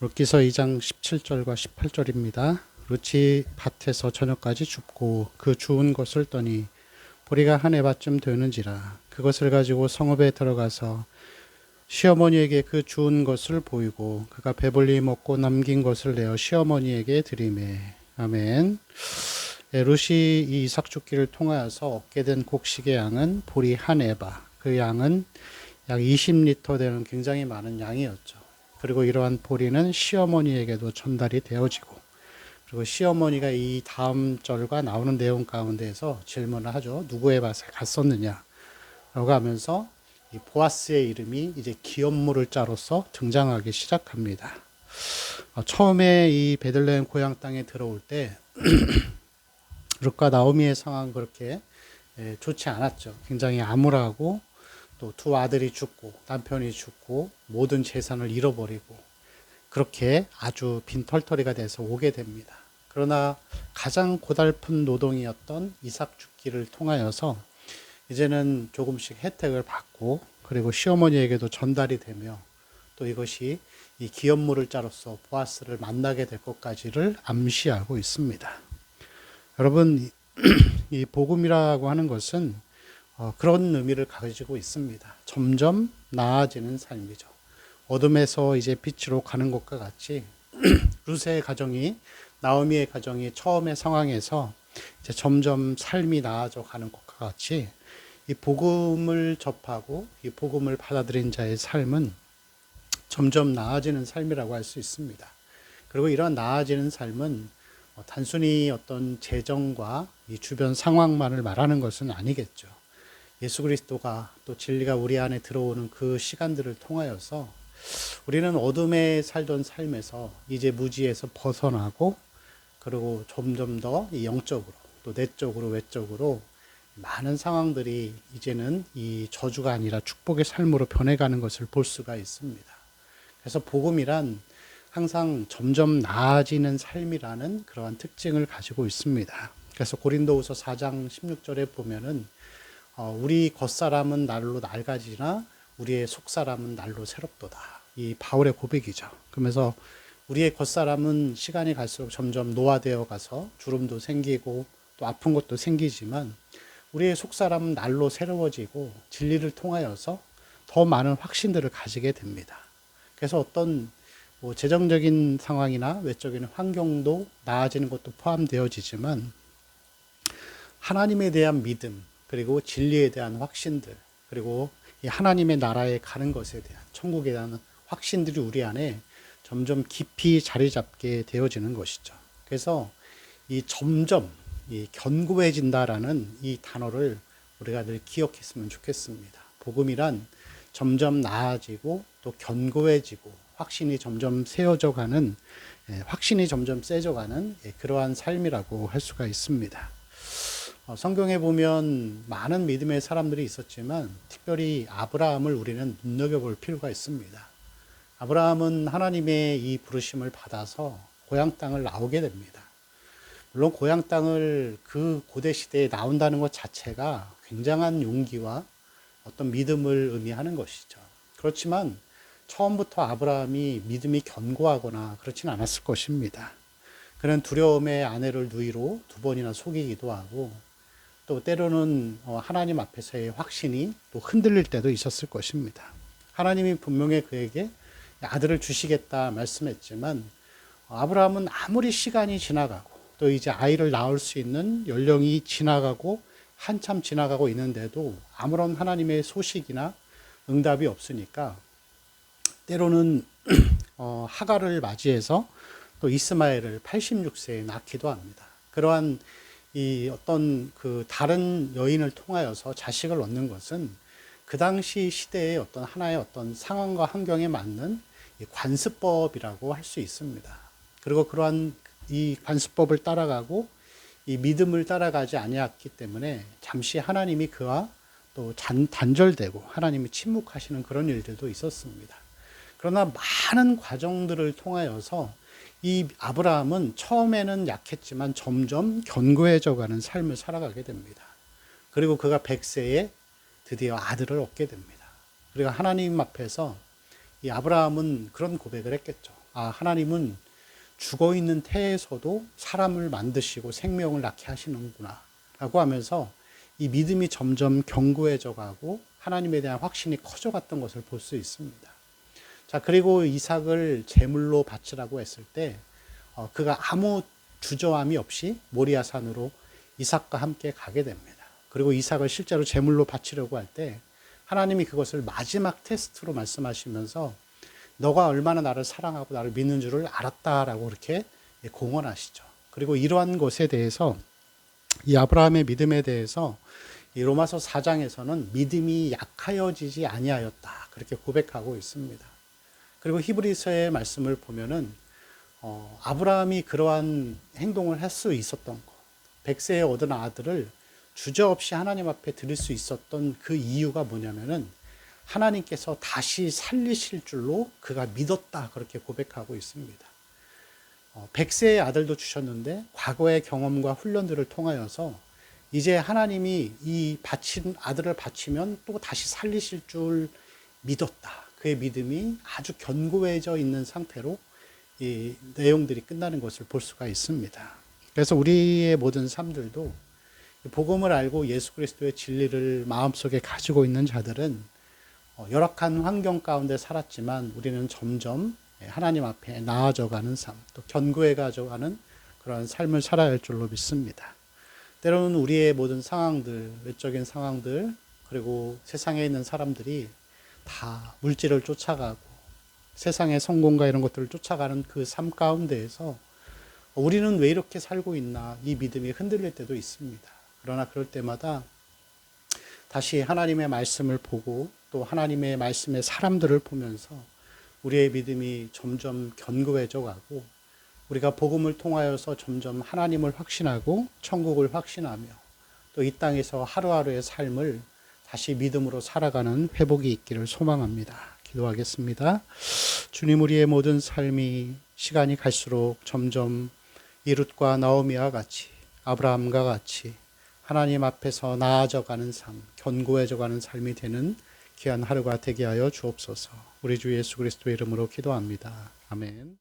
룻기서 2장 17절과 18절입니다. 룻이 밭에서 저녁까지 줍고 그 주운 것을 떠니 보리가 한 에바쯤 되는지라 그것을 가지고 성읍에 들어가서 시어머니에게 그 주운 것을 보이고 그가 배불리 먹고 남긴 것을 내어 시어머니에게 드리매. 아멘. 룻이 이 이삭 줍기를 통하여서 얻게 된 곡식의 양은 보리 한 에바, 그 양은 약 20리터 되는 굉장히 많은 양이었죠. 그리고 이러한 보리는 시어머니에게도 전달이 되어지고, 그리고 시어머니가 이 다음 절과 나오는 내용 가운데에서 질문을 하죠. 누구의 밭에 갔었느냐? 라고 하면서 이 보아스의 이름이 이제 기업물을 자로서 등장하기 시작합니다. 처음에 이 베들레헴 고향 땅에 들어올 때 룻과 나오미의 상황은 그렇게 좋지 않았죠. 굉장히 암울하고 또 두 아들이 죽고 남편이 죽고 모든 재산을 잃어버리고 그렇게 아주 빈털터리가 돼서 오게 됩니다. 그러나 가장 고달픈 노동이었던 이삭 줍기를 통하여서 이제는 조금씩 혜택을 받고 그리고 시어머니에게도 전달이 되며 또 이것이 이 기업물을 자로서 보아스를 만나게 될 것까지를 암시하고 있습니다. 여러분, 이 복음이라고 하는 것은 그런 의미를 가지고 있습니다. 점점 나아지는 삶이죠. 어둠에서 이제 빛으로 가는 것과 같이 룻의 가정이, 나오미의 가정이 처음의 상황에서 이제 점점 삶이 나아져 가는 것과 같이 이 복음을 접하고 이 복음을 받아들인 자의 삶은 점점 나아지는 삶이라고 할 수 있습니다. 그리고 이런 나아지는 삶은 단순히 어떤 재정과 이 주변 상황만을 말하는 것은 아니겠죠. 예수 그리스도가 또 진리가 우리 안에 들어오는 그 시간들을 통하여서 우리는 어둠에 살던 삶에서 이제 무지에서 벗어나고 그리고 점점 더 영적으로 또 내적으로 외적으로 많은 상황들이 이제는 이 저주가 아니라 축복의 삶으로 변해가는 것을 볼 수가 있습니다. 그래서 복음이란 항상 점점 나아지는 삶이라는 그러한 특징을 가지고 있습니다. 그래서 고린도후서 4장 16절에 보면은 우리 겉사람은 날로 낡아지나 우리의 속사람은 날로 새롭도다. 이 바울의 고백이죠. 그러면서 우리의 겉사람은 시간이 갈수록 점점 노화되어 가서 주름도 생기고 또 아픈 것도 생기지만 우리의 속사람은 날로 새로워지고 진리를 통하여서 더 많은 확신들을 가지게 됩니다. 그래서 어떤 재정적인 상황이나 외적인 환경도 나아지는 것도 포함되어지지만 하나님에 대한 믿음 그리고 진리에 대한 확신들 그리고 이 하나님의 나라에 가는 것에 대한 천국에 대한 확신들이 우리 안에 점점 깊이 자리 잡게 되어지는 것이죠. 그래서 이 점점 이 견고해진다라는 이 단어를 우리가 늘 기억했으면 좋겠습니다. 복음이란 점점 나아지고 또 견고해지고 확신이 점점 세워져 가는 확신이 점점 세져가는 그러한 삶이라고 할 수가 있습니다. 성경에 보면 많은 믿음의 사람들이 있었지만 특별히 아브라함을 우리는 눈여겨볼 필요가 있습니다. 아브라함은 하나님의 이 부르심을 받아서 고향 땅을 나오게 됩니다. 물론 고향 땅을 그 고대 시대에 나온다는 것 자체가 굉장한 용기와 어떤 믿음을 의미하는 것이죠. 그렇지만 처음부터 아브라함이 믿음이 견고하거나 그렇지는 않았을 것입니다. 그는 두려움에 아내를 누이로 2번이나 속이기도 하고 또 때로는 하나님 앞에서의 확신이 또 흔들릴 때도 있었을 것입니다. 하나님이 분명히 그에게 아들을 주시겠다 말씀했지만 아브라함은 아무리 시간이 지나가고 또 이제 아이를 낳을 수 있는 연령이 지나가고 한참 지나가고 있는데도 아무런 하나님의 소식이나 응답이 없으니까 때로는 하갈을 맞이해서 또 이스마엘을 86세에 낳기도 합니다. 그러한 이 어떤 그 다른 여인을 통하여서 자식을 얻는 것은 그 당시 시대의 어떤 하나의 어떤 상황과 환경에 맞는 이 관습법이라고 할 수 있습니다. 그리고 그러한 이 관습법을 따라가고 이 믿음을 따라가지 아니했기 때문에 잠시 하나님이 그와 또 단절되고 하나님이 침묵하시는 그런 일들도 있었습니다. 그러나 많은 과정들을 통하여서 이 아브라함은 처음에는 약했지만 점점 견고해져 가는 삶을 살아가게 됩니다. 그리고 그가 100세에 드디어 아들을 얻게 됩니다. 그리고 하나님 앞에서 이 아브라함은 그런 고백을 했겠죠. 하나님은 죽어 있는 태에서도 사람을 만드시고 생명을 낳게 하시는구나 라고 하면서 이 믿음이 점점 견고해져 가고 하나님에 대한 확신이 커져갔던 것을 볼 수 있습니다. 자, 그리고 이삭을 제물로 바치라고 했을 때 그가 아무 주저함이 없이 모리아산으로 이삭과 함께 가게 됩니다. 그리고 이삭을 실제로 제물로 바치려고 할 때 하나님이 그것을 마지막 테스트로 말씀하시면서 너가 얼마나 나를 사랑하고 나를 믿는 줄을 알았다라고 이렇게 공언하시죠. 그리고 이러한 것에 대해서 이 아브라함의 믿음에 대해서 이 로마서 4장에서는 믿음이 약하여지지 아니하였다 그렇게 고백하고 있습니다. 그리고 히브리서의 말씀을 보면은 아브라함이 그러한 행동을 할 수 있었던 것, 백세에 얻은 아들을 주저없이 하나님 앞에 드릴 수 있었던 그 이유가 뭐냐면은 하나님께서 다시 살리실 줄로 그가 믿었다 그렇게 고백하고 있습니다. 백세의 아들도 주셨는데 과거의 경험과 훈련들을 통하여서 이제 하나님이 이 바친 아들을 바치면 또 다시 살리실 줄 믿었다. 그의 믿음이 아주 견고해져 있는 상태로 이 내용들이 끝나는 것을 볼 수가 있습니다. 그래서 우리의 모든 삶들도 복음을 알고 예수 그리스도의 진리를 마음속에 가지고 있는 자들은 열악한 환경 가운데 살았지만 우리는 점점 하나님 앞에 나아져가는 삶, 또 견고해 가져가는 그런 삶을 살아야 할 줄로 믿습니다. 때로는 우리의 모든 상황들, 외적인 상황들, 그리고 세상에 있는 사람들이 다 물질을 쫓아가고 세상의 성공과 이런 것들을 쫓아가는 그 삶 가운데에서 우리는 왜 이렇게 살고 있나 이 믿음이 흔들릴 때도 있습니다. 그러나 그럴 때마다 다시 하나님의 말씀을 보고 또 하나님의 말씀의 사람들을 보면서 우리의 믿음이 점점 견고해져 가고 우리가 복음을 통하여서 점점 하나님을 확신하고 천국을 확신하며 또 이 땅에서 하루하루의 삶을 다시 믿음으로 살아가는 회복이 있기를 소망합니다. 기도하겠습니다. 주님, 우리의 모든 삶이 시간이 갈수록 점점 이룻과 나오미와 같이 아브라함과 같이 하나님 앞에서 나아져가는 삶, 견고해져가는 삶이 되는 귀한 하루가 되게 하여 주옵소서. 우리 주 예수 그리스도의 이름으로 기도합니다. 아멘.